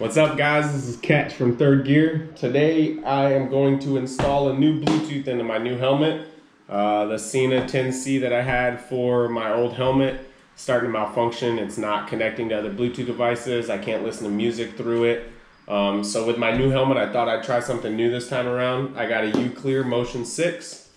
What's up, guys? This is Catch from Third Gear. Today I am going to install a new Bluetooth into my new helmet. The Sena 10C that I had for my old helmet starting to malfunction. It's not connecting to other Bluetooth devices. I can't listen to music through it. So with my new helmet, I thought I'd try something new this time around. I got a UCLEAR Motion 6.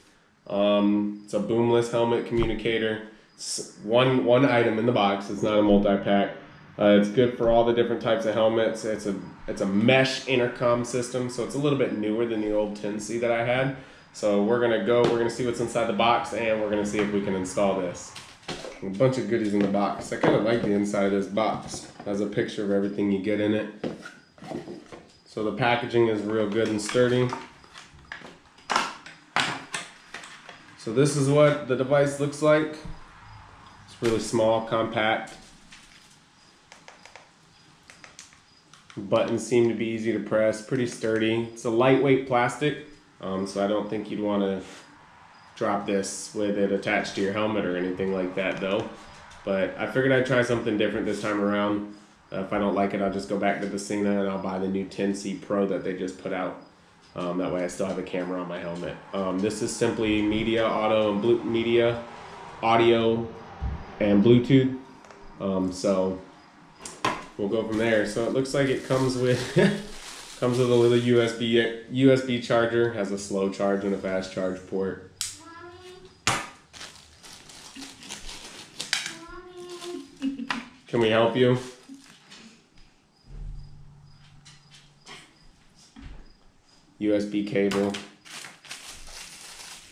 It's a boomless helmet communicator. It's one item in the box. It's not a multi-pack. It's good for all the different types of helmets. It's a mesh intercom system, so it's a little bit newer than the old 10C that I had. So we're gonna see what's inside the box, and we're gonna see if we can install this. A bunch of goodies in the box. I kind of like the inside of this box. It has a picture of everything you get in it. So the packaging is real good and sturdy. So this is what the device looks like. It's really small, compact. Buttons seem to be easy to press, pretty sturdy. It's a lightweight plastic, so I don't think you'd want to drop this with it attached to your helmet or anything like that though. But I figured I'd try something different this time around. If I don't like it, I'll just go back to the Sena and I'll buy the new 10C Pro that they just put out. That way I still have a camera on my helmet. This is simply audio, and Bluetooth. So we'll go from there. So it looks like it comes with a little USB charger, has a slow charge and a fast charge port. Can we help you? USB cable,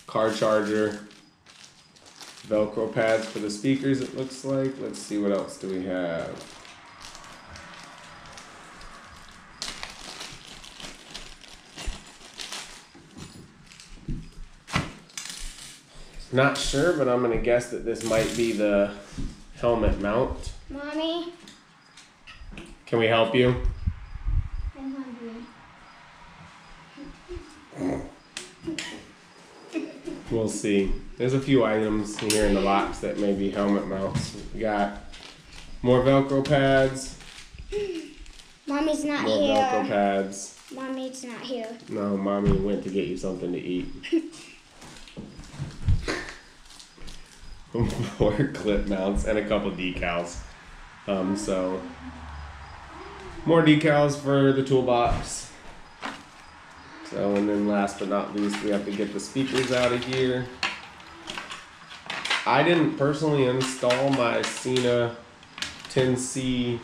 car charger, Velcro pads for the speakers it looks like. Let's see, what else do we have? Not sure, but I'm gonna guess that this might be the helmet mount. Mommy? Can we help you? I'm hungry. We'll see. There's a few items here in the box that may be helmet mounts. We got more Velcro pads. Mommy's not more here. Velcro pads. Mommy's not here. No, Mommy went to get you something to eat. More clip mounts and a couple decals. So more decals for the toolbox. So, and then last but not least, we have to get the speakers out of here. I didn't personally install my Sena 10C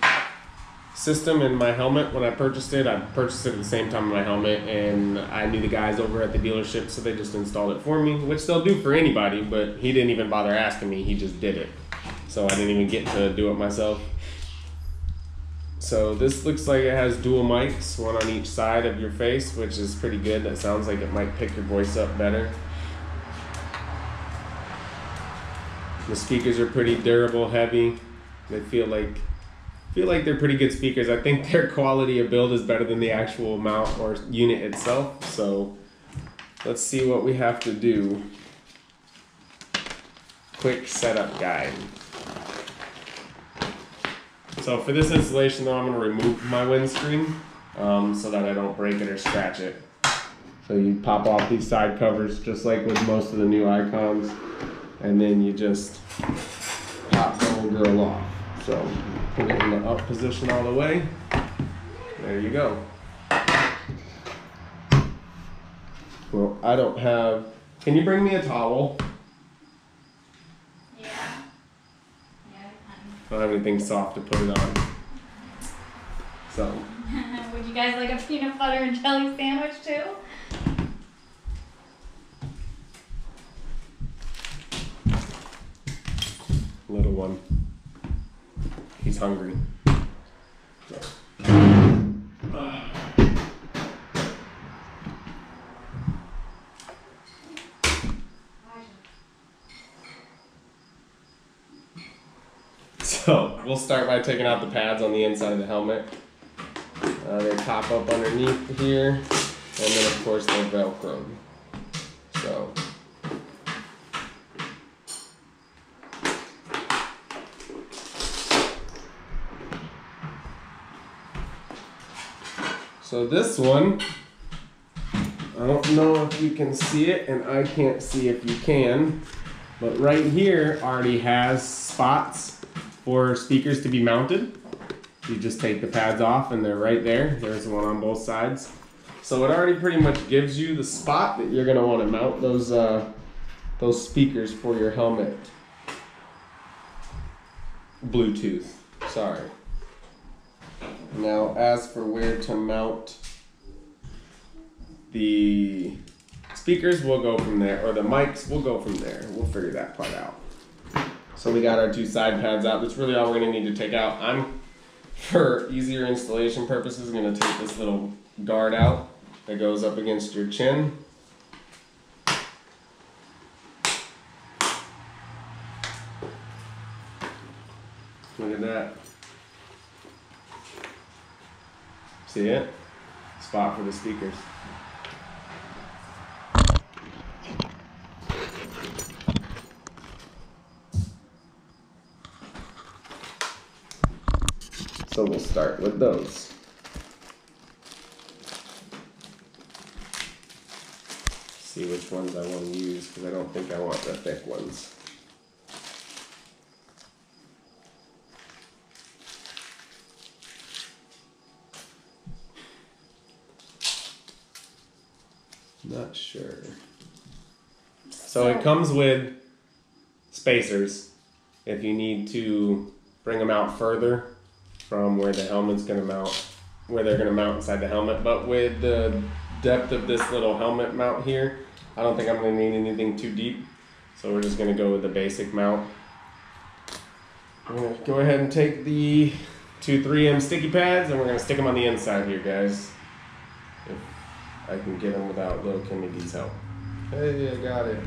system in my helmet when I purchased it. I purchased it at the same time in my helmet, and I knew the guys over at the dealership, so they just installed it for me, which they'll do for anybody, but he didn't even bother asking me, he just did it. So I didn't even get to do it myself. So this looks like it has dual mics, one on each side of your face, which is pretty good. That sounds like it might pick your voice up better. The speakers are pretty durable, heavy. They feel like they're pretty good speakers. I think their quality of build is better than the actual mount or unit itself. So let's see what we have to do. Quick setup guide. So for this installation though, I'm going to remove my windscreen so that I don't break it or scratch it. So you pop off these side covers just like with most of the new Icons, and then you just pop the old girl off. So put it in the up position all the way. There you go. Well, I don't have, can you bring me a towel? I don't have anything soft to put it on. So. Would you guys like a peanut butter and jelly sandwich too? Little one. He's hungry. So we'll start by taking out the pads on the inside of the helmet. They pop up underneath here, and then of course they're Velcroed. So So this one, I don't know if you can see it, and I can't see if you can, but right here already has spots for speakers to be mounted. You just take the pads off and they're right there. There's one on both sides. So it already pretty much gives you the spot that you're gonna want to mount those speakers for your helmet. Bluetooth, sorry. Now as for where to mount the speakers, we'll go from there, or the mics, we'll go from there. We'll figure that part out. So we got our two side pads out. That's really all we're gonna need to take out. I'm, for easier installation purposes, gonna take this little guard out that goes up against your chin. Look at that. See it? Spot for the speakers. So we'll start with those. See which ones I want to use, because I don't think I want the thick ones. Not sure. So it comes with spacers if you need to bring them out further from where the helmet's gonna mount, where they're gonna mount inside the helmet. But with the depth of this little helmet mount here, I don't think I'm gonna need anything too deep. So we're just gonna go with the basic mount. I'm gonna go ahead and take the two 3M sticky pads and we're gonna stick them on the inside here, guys. If I can get them without little Kimmy D's help. Hey, I got it.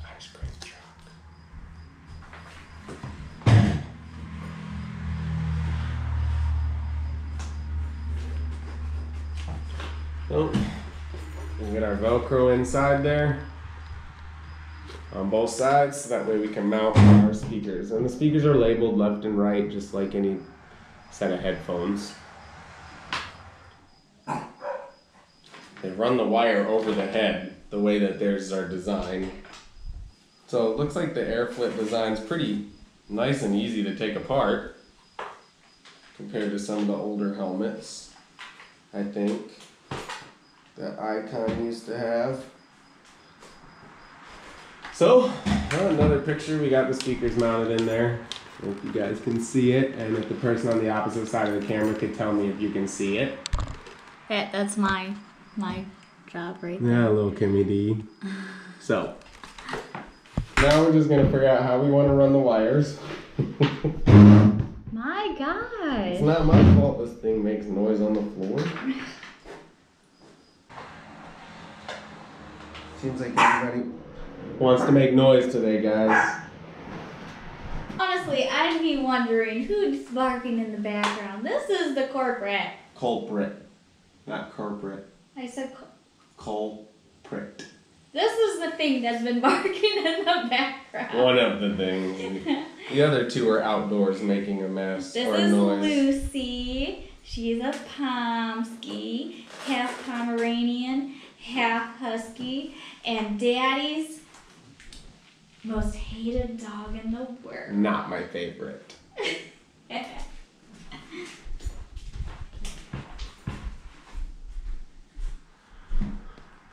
Ice cream truck. Oh. We get our Velcro inside there on both sides, so that way we can mount our speakers. And the speakers are labeled left and right, just like any set of headphones. They run the wire over the head, the way that theirs are designed. So it looks like the Airflite design's pretty nice and easy to take apart compared to some of the older helmets, I think, that Icon used to have. So, another picture, we got the speakers mounted in there. If you guys can see it, and if the person on the opposite side of the camera could tell me if you can see it. Yeah, that's my job right there. Yeah, little Kimmy D. So, now we're just gonna figure out how we want to run the wires. My God. It's not my fault this thing makes noise on the floor. Seems like everybody wants to make noise today, guys. Honestly, I'd be wondering who's barking in the background. This is the corporate. Culprit. Not corporate. I said Culprit. this is the thing that's been barking in the background. One of the things. The other two are outdoors making a mess This or is noise. Lucy. She's a Pomsky, half Pomeranian, half Husky, and Daddy's most hated dog in the world. Not my favorite.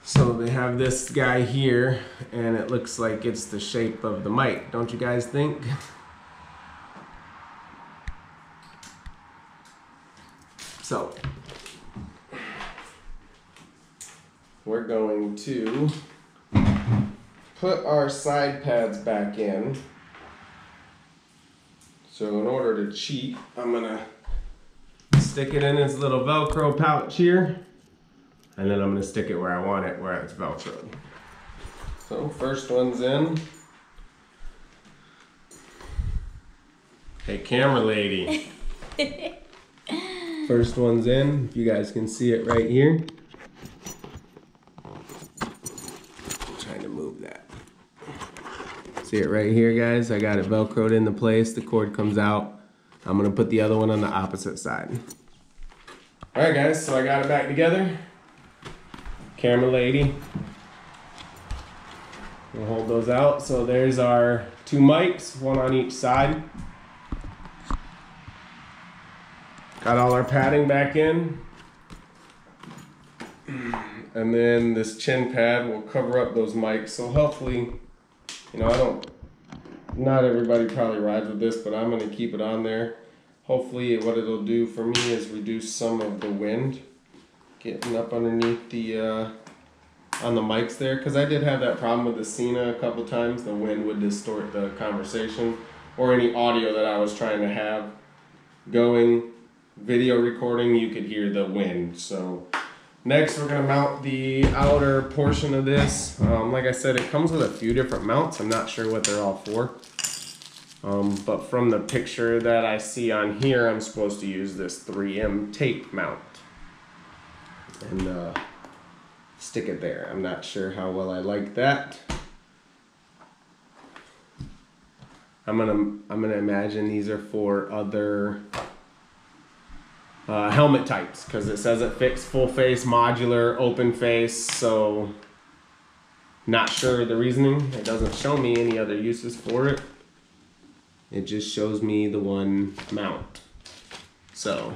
So they have this guy here, and it looks like it's the shape of the mic, don't you guys think? So, we're going to put our side pads back in. So in order to cheat, I'm gonna stick it in its little Velcro pouch here, and then I'm gonna stick it where I want it, where it's Velcroed. So first one's in. Hey, camera lady. First one's in, if you guys can see it right here. See it right here, guys? I got it Velcroed into place. The cord comes out. I'm gonna put the other one on the opposite side. All right, guys, so I got it back together. Camera lady. We'll hold those out. So there's our 2 mics, one on each side. Got all our padding back in. And then this chin pad will cover up those mics. So hopefully, you know, not everybody probably rides with this, but I'm gonna keep it on there. Hopefully what it'll do for me is reduce some of the wind getting up underneath the, on the mics there. Cause I did have that problem with the Cena a couple times. The wind would distort the conversation or any audio that I was trying to have going. Video recording, you could hear the wind. So next we're gonna mount the outer portion of this. Like I said, it comes with a few different mounts. I'm not sure what they're all for. But from the picture that I see on here, I'm supposed to use this 3M tape mount and stick it there. I'm not sure how well I like that. I'm gonna imagine these are for other helmet types, because it says it fits full face, modular, open face, so not sure the reasoning. It doesn't show me any other uses for it. It just shows me the one mount. So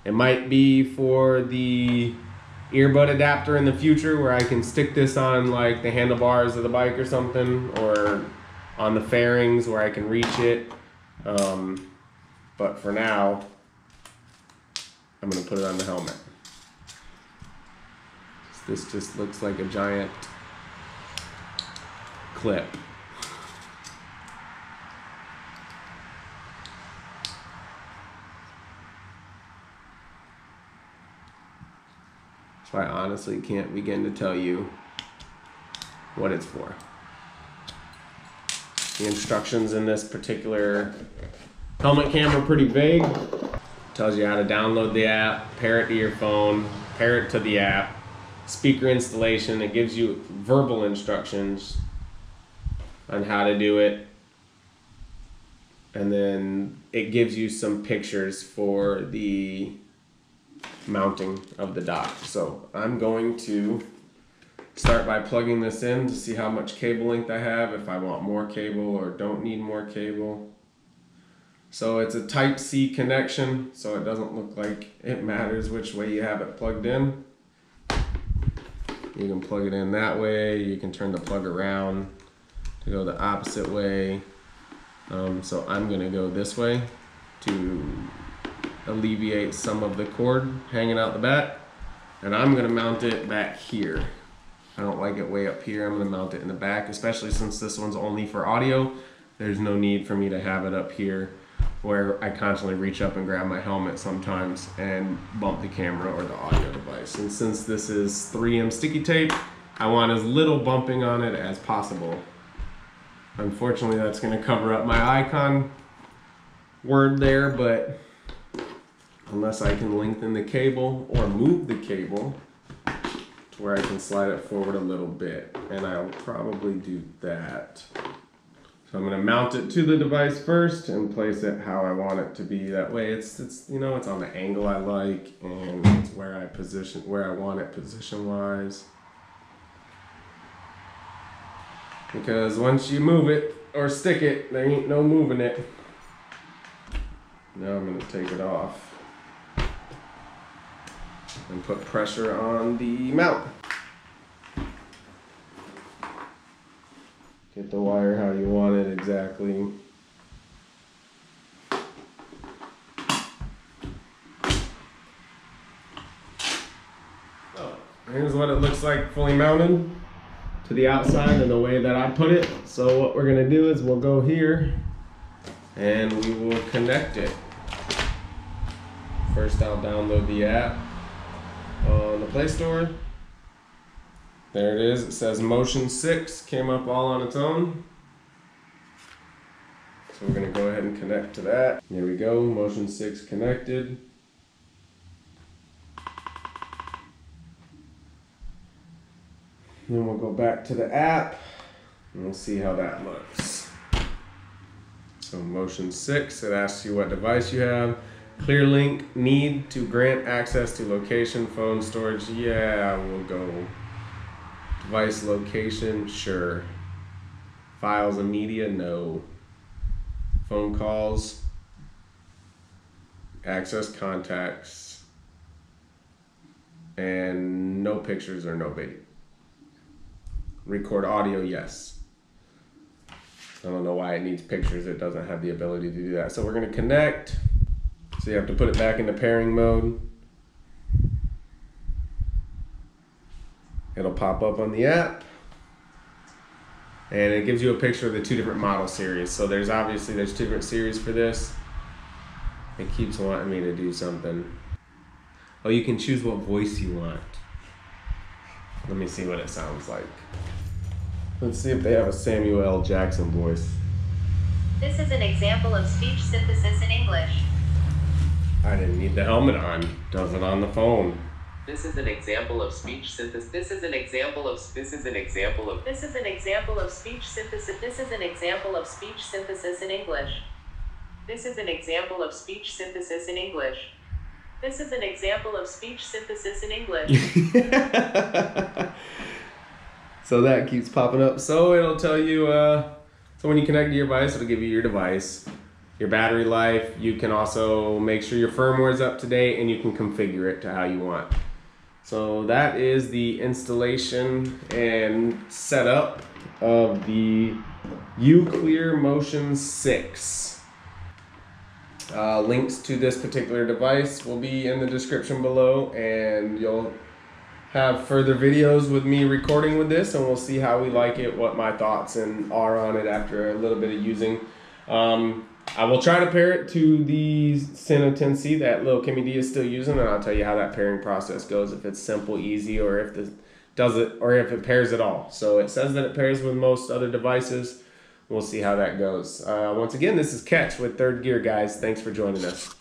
it might be for the earbud adapter in the future where I can stick this on like the handlebars of the bike or something, or on the fairings where I can reach it. But for now, I'm gonna put it on the helmet. This just looks like a giant clip. So I honestly can't begin to tell you what it's for. The instructions in this particular helmet cam are pretty vague. Tells you how to download the app, pair it to your phone, pair it to the app, speaker installation. It gives you verbal instructions on how to do it. And then it gives you some pictures for the mounting of the dock. So I'm going to start by plugging this in to see how much cable length I have, if I want more cable or don't need more cable. So it's a type C connection, so it doesn't look like it matters which way you have it plugged in. You can plug it in that way, you can turn the plug around to go the opposite way. So I'm gonna go this way to alleviate some of the cord hanging out the back, and I'm gonna mount it back here. I don't like it way up here. I'm gonna mount it in the back, especially since this one's only for audio. There's no need for me to have it up here where I constantly reach up and grab my helmet sometimes and bump the camera or the audio device. And since this is 3M sticky tape, I want as little bumping on it as possible. Unfortunately, that's gonna cover up my Icon word there, but unless I can lengthen the cable or move the cable to where I can slide it forward a little bit, and I'll probably do that. So I'm gonna mount it to the device first and place it how I want it to be. That way it's you know, it's on the angle I like, and it's where I want it position wise. Because once you move it or stick it, there ain't no moving it. Now I'm gonna take it off and put pressure on the mount. Get the wire how you want it exactly. So here's what it looks like fully mounted to the outside and the way that I put it. So what we're gonna do is we'll go here and we will connect it. First I'll download the app on the Play Store. There it is, it says Motion 6, came up all on its own. So we're gonna go ahead and connect to that. There we go, Motion 6 connected. And then we'll go back to the app and we'll see how that looks. So motion 6, it asks you what device you have. Clear link, need to grant access to location, phone storage. Yeah, we'll go. Device location, sure. Files and media, no. Phone calls, access contacts, and no pictures or no video. Record audio, yes. I don't know why it needs pictures. It doesn't have the ability to do that. So we're going to connect. So you have to put it back into pairing mode. It'll pop up on the app. And it gives you a picture of the 2 different model series. So there's 2 different series for this. It keeps wanting me to do something. Oh, you can choose what voice you want. Let me see what it sounds like. Let's see if they have a Samuel L. Jackson voice. This is an example of speech synthesis in English. I didn't need the helmet on. Does it on the phone. This is an example of speech synthesis. This is an example of speech synthesis. This is an example of speech synthesis in English. This is an example of speech synthesis in English. This is an example of speech synthesis in English. So that keeps popping up. So it'll tell you, so when you connect to your device, it'll give you your device, your battery life. You can also make sure your firmware is up to date and you can configure it to how you want. So that is the installation and setup of the UCLEAR Motion 6. Links to this particular device will be in the description below, and you'll have further videos with me recording with this, and we'll see how we like it, what my thoughts are on it after a little bit of using. I will try to pair it to the Cine 10C that little Kimmy D is still using, and I'll tell you how that pairing process goes, if it's simple, easy, or if it pairs at all. So it says that it pairs with most other devices. We'll see how that goes. Once again, this is Catch with Third Gear, guys. Thanks for joining us.